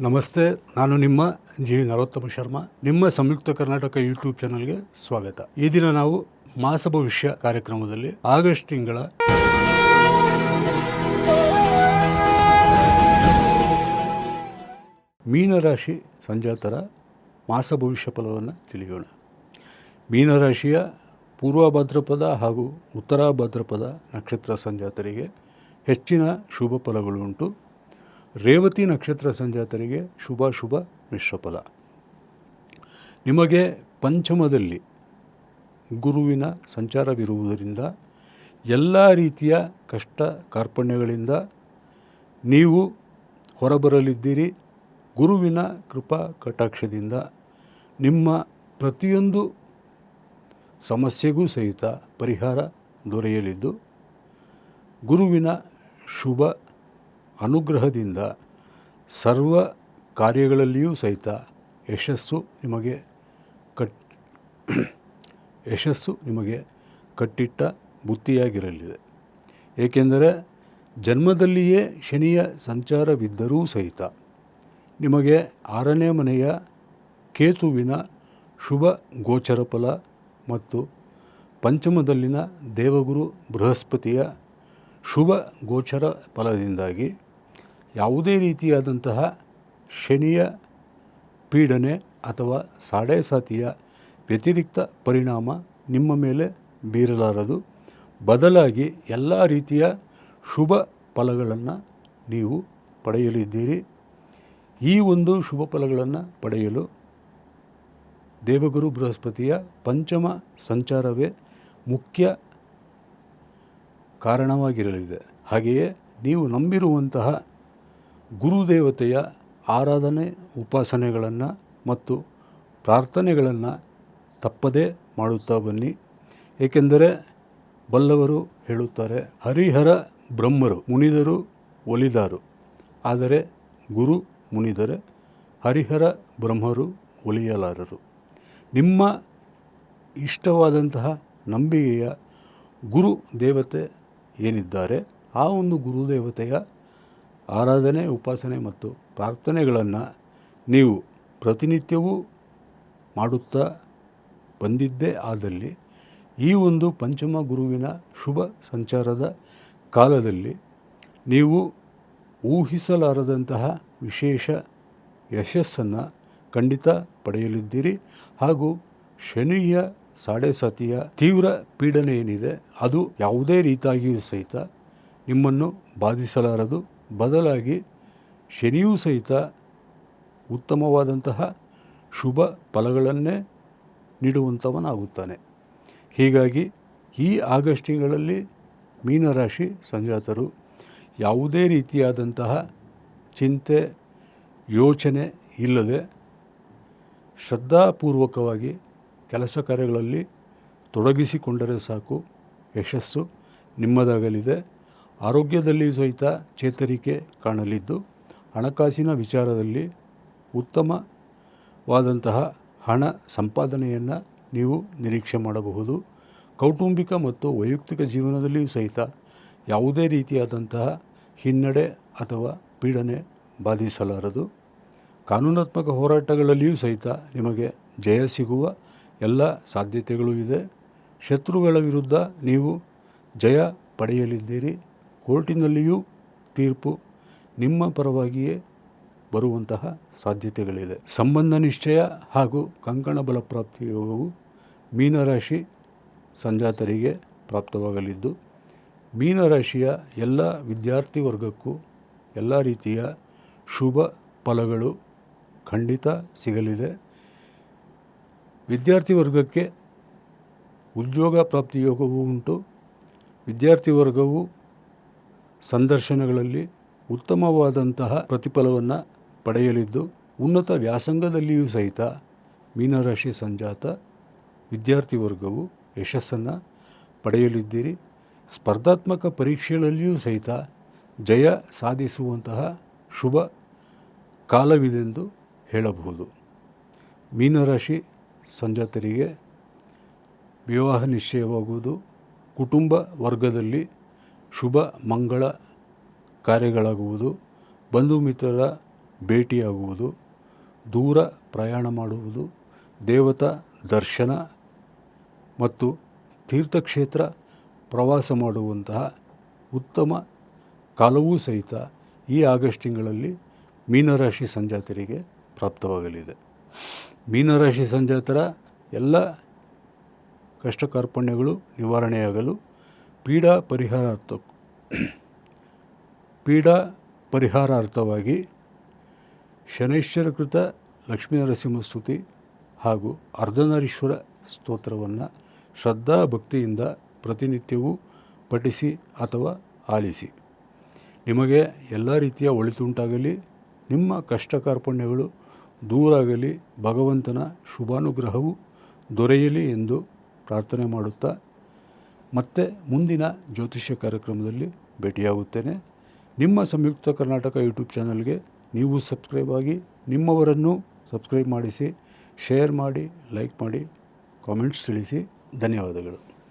ನಮಸ್ತೆ, ನಾನು ನಿಮ್ಮ ಜಿ ನರೋತ್ತಮ ಶರ್ಮಾ. ನಿಮ್ಮ ಸಂಯುಕ್ತ ಕರ್ನಾಟಕ ಯೂಟ್ಯೂಬ್ ಚಾನಲ್ಗೆ ಸ್ವಾಗತ. ಈ ದಿನ ನಾವು ಮಾಸ ಭವಿಷ್ಯ ಕಾರ್ಯಕ್ರಮದಲ್ಲಿ ಆಗಸ್ಟ್ ತಿಂಗಳ ಮೀನರಾಶಿ ಸಂಜಾತರ ಮಾಸ ಭವಿಷ್ಯ ಫಲವನ್ನು ತಿಳಿಯೋಣ. ಮೀನರಾಶಿಯ ಪೂರ್ವ ಭಾದ್ರಪದ ಹಾಗೂ ಉತ್ತರ ಭಾದ್ರಪದ ನಕ್ಷತ್ರ ಸಂಜಾತರಿಗೆ ಹೆಚ್ಚಿನ ಶುಭ ಫಲಗಳುಂಟು. ರೇವತಿ ನಕ್ಷತ್ರ ಸಂಜಾತರಿಗೆ ಶುಭ ಮಿಶ್ರ ಫಲ. ನಿಮಗೆ ಪಂಚಮದಲ್ಲಿ ಗುರುವಿನ ಸಂಚಾರವಿರುವುದರಿಂದ ಎಲ್ಲ ರೀತಿಯ ಕಷ್ಟ ಕಾರ್ಪಣ್ಯಗಳಿಂದ ನೀವು ಹೊರಬರಲಿದ್ದೀರಿ. ಗುರುವಿನ ಕೃಪಾ ಕಟಾಕ್ಷದಿಂದ ನಿಮ್ಮ ಪ್ರತಿಯೊಂದು ಸಮಸ್ಯೆಗೂ ಸಹಿತ ಪರಿಹಾರ ದೊರೆಯಲಿದ್ದು, ಗುರುವಿನ ಶುಭ ಅನುಗ್ರಹದಿಂದ ಸರ್ವ ಕಾರ್ಯಗಳಲ್ಲಿಯೂ ಸಹಿತ ಯಶಸ್ಸು ನಿಮಗೆ ಕಟ್ಟಿಟ್ಟ ಬುತ್ತಿಯಾಗಿರಲಿದೆ. ಏಕೆಂದರೆ ಜನ್ಮದಲ್ಲಿಯೇ ಶನಿಯ ಸಂಚಾರವಿದ್ದರೂ ಸಹಿತ ನಿಮಗೆ 6ನೇ ಮನೆಯ ಕೇತುವಿನ ಶುಭ ಗೋಚರ ಫಲ ಮತ್ತು ಪಂಚಮದಲ್ಲಿನ ದೇವಗುರು ಬೃಹಸ್ಪತಿಯ ಶುಭ ಗೋಚರ ಫಲದಿಂದಾಗಿ ಯಾವುದೇ ರೀತಿಯಾದಂತಹ ಶನಿಯ ಪೀಡನೆ ಅಥವಾ ಸಾಡೆಸಾತಿಯ ವ್ಯತಿರಿಕ್ತ ಪರಿಣಾಮ ನಿಮ್ಮ ಮೇಲೆ ಬೀರಲಾರದು. ಬದಲಾಗಿ ಎಲ್ಲ ರೀತಿಯ ಶುಭ ಫಲಗಳನ್ನು ನೀವು ಪಡೆಯಲಿದ್ದೀರಿ. ಈ ಒಂದು ಶುಭ ಫಲಗಳನ್ನು ಪಡೆಯಲು ದೇವಗುರು ಬೃಹಸ್ಪತಿಯ ಪಂಚಮ ಸಂಚಾರವೇ ಮುಖ್ಯ ಕಾರಣವಾಗಿರಲಿದೆ. ಹಾಗೆಯೇ ನೀವು ನಂಬಿರುವಂತಹ ಗುರುದೇವತೆಯ ಆರಾಧನೆ, ಉಪಾಸನೆಗಳನ್ನು ಮತ್ತು ಪ್ರಾರ್ಥನೆಗಳನ್ನು ತಪ್ಪದೇ ಮಾಡುತ್ತಾ ಬನ್ನಿ. ಏಕೆಂದರೆ ಬಲ್ಲವರು ಹೇಳುತ್ತಾರೆ, ಹರಿಹರ ಬ್ರಹ್ಮರು ಮುನಿದರು ಒಲಿದಾರು, ಆದರೆ ಗುರು ಮುನಿದರೆ ಹರಿಹರ ಬ್ರಹ್ಮರು ಒಲಿಯಲಾರರು. ನಿಮ್ಮ ಇಷ್ಟವಾದಂತಹ ನಂಬಿಕೆಯ ಗುರು ದೇವತೆ ಏನಿದ್ದಾರೆ ಆ ಒಂದು ಗುರುದೇವತೆಯ ಆರಾಧನೆ, ಉಪಾಸನೆ ಮತ್ತು ಪ್ರಾರ್ಥನೆಗಳನ್ನು ನೀವು ಪ್ರತಿನಿತ್ಯವೂ ಮಾಡುತ್ತಾ ಬಂದಿದ್ದೇ ಆದಲ್ಲಿ ಈ ಒಂದು ಪಂಚಮ ಗುರುವಿನ ಶುಭ ಸಂಚಾರದ ಕಾಲದಲ್ಲಿ ನೀವು ಊಹಿಸಲಾರದಂತಹ ವಿಶೇಷ ಯಶಸ್ಸನ್ನು ಖಂಡಿತ ಪಡೆಯಲಿದ್ದೀರಿ. ಹಾಗೂ ಶನಿಯ ಸಾಡೆಸಾತಿಯ ತೀವ್ರ ಪೀಡನೆ ಏನಿದೆ ಅದು ಯಾವುದೇ ರೀತಿಯಾಗಿಯೂ ಸಹಿತ ನಿಮ್ಮನ್ನು ಬಾಧಿಸಲಾರದು. ಬದಲಾಗಿ ಶನಿಯೂ ಸಹಿತ ಉತ್ತಮವಾದಂತಹ ಶುಭ ಫಲಗಳನ್ನೇ ನೀಡುವಂಥವನಾಗುತ್ತಾನೆ. ಹೀಗಾಗಿ ಈ ಆಗಸ್ಟ್ ತಿಂಗಳಲ್ಲಿ ಮೀನರಾಶಿ ಸಂಜಾತರು ಯಾವುದೇ ರೀತಿಯಾದಂತಹ ಚಿಂತೆ, ಯೋಚನೆ ಇಲ್ಲದೆ ಶ್ರದ್ಧಾಪೂರ್ವಕವಾಗಿ ಕೆಲಸ ಕಾರ್ಯಗಳಲ್ಲಿ ತೊಡಗಿಸಿಕೊಂಡರೆ ಸಾಕು, ಯಶಸ್ಸು ನಿಮ್ಮದಾಗಲಿದೆ. ಆರೋಗ್ಯದಲ್ಲಿ ಸಹಿತ ಚೇತರಿಕೆ ಕಾಣಲಿದ್ದು, ಹಣಕಾಸಿನ ವಿಚಾರದಲ್ಲಿ ಉತ್ತಮವಾದಂತಹ ಹಣ ಸಂಪಾದನೆಯನ್ನು ನೀವು ನಿರೀಕ್ಷೆ ಮಾಡಬಹುದು. ಕೌಟುಂಬಿಕ ಮತ್ತು ವೈಯಕ್ತಿಕ ಜೀವನದಲ್ಲಿಯೂ ಸಹಿತ ಯಾವುದೇ ರೀತಿಯಾದಂತಹ ಹಿನ್ನಡೆ ಅಥವಾ ಪೀಡನೆ ಬಾಧಿಸಲಾರದು. ಕಾನೂನಾತ್ಮಕ ಹೋರಾಟಗಳಲ್ಲಿಯೂ ಸಹಿತ ನಿಮಗೆ ಜಯ ಸಿಗುವ ಎಲ್ಲ ಸಾಧ್ಯತೆಗಳೂ ಇದೆ. ಶತ್ರುಗಳ ವಿರುದ್ಧ ನೀವು ಜಯ ಪಡೆಯಲಿದ್ದೀರಿ. ಕೋರ್ಟಿನಲ್ಲಿಯೂ ತೀರ್ಪು ನಿಮ್ಮ ಪರವಾಗಿಯೇ ಬರುವಂತಹ ಸಾಧ್ಯತೆಗಳಿದೆ. ಸಂಬಂಧ ನಿಶ್ಚಯ ಹಾಗೂ ಕಂಕಣ ಬಲಪ್ರಾಪ್ತಿ ಯೋಗವು ಮೀನರಾಶಿ ಸಂಜಾತರಿಗೆ ಪ್ರಾಪ್ತವಾಗಲಿದ್ದು, ಮೀನರಾಶಿಯ ಎಲ್ಲ ವಿದ್ಯಾರ್ಥಿ ವರ್ಗಕ್ಕೂ ಎಲ್ಲ ರೀತಿಯ ಶುಭ ಫಲಗಳು ಖಂಡಿತ ಸಿಗಲಿದೆ. ವಿದ್ಯಾರ್ಥಿ ವರ್ಗಕ್ಕೆ ಉದ್ಯೋಗ ಪ್ರಾಪ್ತಿ ಯೋಗವೂ ಉಂಟು. ವಿದ್ಯಾರ್ಥಿ ವರ್ಗವು ಸಂದರ್ಶನಗಳಲ್ಲಿ ಉತ್ತಮವಾದಂತಹ ಪ್ರತಿಫಲವನ್ನು ಪಡೆಯಲಿದ್ದು, ಉನ್ನತ ವ್ಯಾಸಂಗದಲ್ಲಿಯೂ ಸಹಿತ ಮೀನರಾಶಿ ಸಂಜಾತ ವಿದ್ಯಾರ್ಥಿ ವರ್ಗವು ಯಶಸ್ಸನ್ನು ಪಡೆಯಲಿದ್ದೀರಿ. ಸ್ಪರ್ಧಾತ್ಮಕ ಪರೀಕ್ಷೆಗಳಲ್ಲಿಯೂ ಸಹಿತ ಜಯ ಸಾಧಿಸುವಂತಹ ಶುಭ ಕಾಲವಿದೆಂದು ಹೇಳಬಹುದು. ಮೀನರಾಶಿ ಸಂಜಾತರಿಗೆ ವಿವಾಹ ನಿಶ್ಚಯವಾಗುವುದು, ಕುಟುಂಬ ವರ್ಗದಲ್ಲಿ ಶುಭ ಮಂಗಳ ಕಾರ್ಯಗಳಾಗುವುದು, ಬಂಧು ಮಿತ್ರರ ಭೇಟಿಯಾಗುವುದು, ದೂರ ಪ್ರಯಾಣ ಮಾಡುವುದು, ದೇವತಾ ದರ್ಶನ ಮತ್ತು ತೀರ್ಥಕ್ಷೇತ್ರ ಪ್ರವಾಸ ಮಾಡುವಂತಹ ಉತ್ತಮ ಕಾಲವೂ ಸಹಿತ ಈ ಆಗಸ್ಟ್ ತಿಂಗಳಲ್ಲಿ ಮೀನರಾಶಿ ಸಂಜಾತರಿಗೆ ಪ್ರಾಪ್ತವಾಗಲಿದೆ. ಮೀನರಾಶಿ ಸಂಜಾತರ ಎಲ್ಲ ಕಷ್ಟ ಕಾರ್ಪಣ್ಯಗಳು ನಿವಾರಣೆಯಾಗಲು ಪೀಡಾ ಪರಿಹಾರಾರ್ಥವಾಗಿ ಶನೈಶ್ವರ ಕೃತ ಲಕ್ಷ್ಮೀ ನರಸಿಂಹ ಸ್ತುತಿ ಹಾಗೂ ಅರ್ಧನಾರೀಶ್ವರ ಸ್ತೋತ್ರವನ್ನು ಶ್ರದ್ಧಾ ಭಕ್ತಿಯಿಂದ ಪ್ರತಿನಿತ್ಯವೂ ಪಠಿಸಿ ಅಥವಾ ಆಲಿಸಿ. ನಿಮಗೆ ಎಲ್ಲ ರೀತಿಯ ಒಳಿತುಂಟಾಗಲಿ, ನಿಮ್ಮ ಕಷ್ಟ ಕಾರ್ಪಣ್ಯಗಳು ದೂರಾಗಲಿ, ಭಗವಂತನ ಶುಭಾನುಗ್ರಹವು ದೊರೆಯಲಿ ಎಂದು ಪ್ರಾರ್ಥನೆ ಮಾಡುತ್ತಾ ಮತ್ತೆ ಮುಂದಿನ ಜ್ಯೋತಿಷ್ಯ ಕಾರ್ಯಕ್ರಮದಲ್ಲಿ ಭೇಟಿಯಾಗುತ್ತೇನೆ. ನಿಮ್ಮ ಸಂಯುಕ್ತ ಕರ್ನಾಟಕ ಯೂಟ್ಯೂಬ್ ಚಾನಲ್ಗೆ ನೀವು ಸಬ್ಸ್ಕ್ರೈಬ್ ಆಗಿ, ನಿಮ್ಮವರನ್ನು ಸಬ್ಸ್ಕ್ರೈಬ್ ಮಾಡಿಸಿ, ಶೇರ್ ಮಾಡಿ, ಲೈಕ್ ಮಾಡಿ, ಕಾಮೆಂಟ್ಸ್ ತಿಳಿಸಿ. ಧನ್ಯವಾದಗಳು.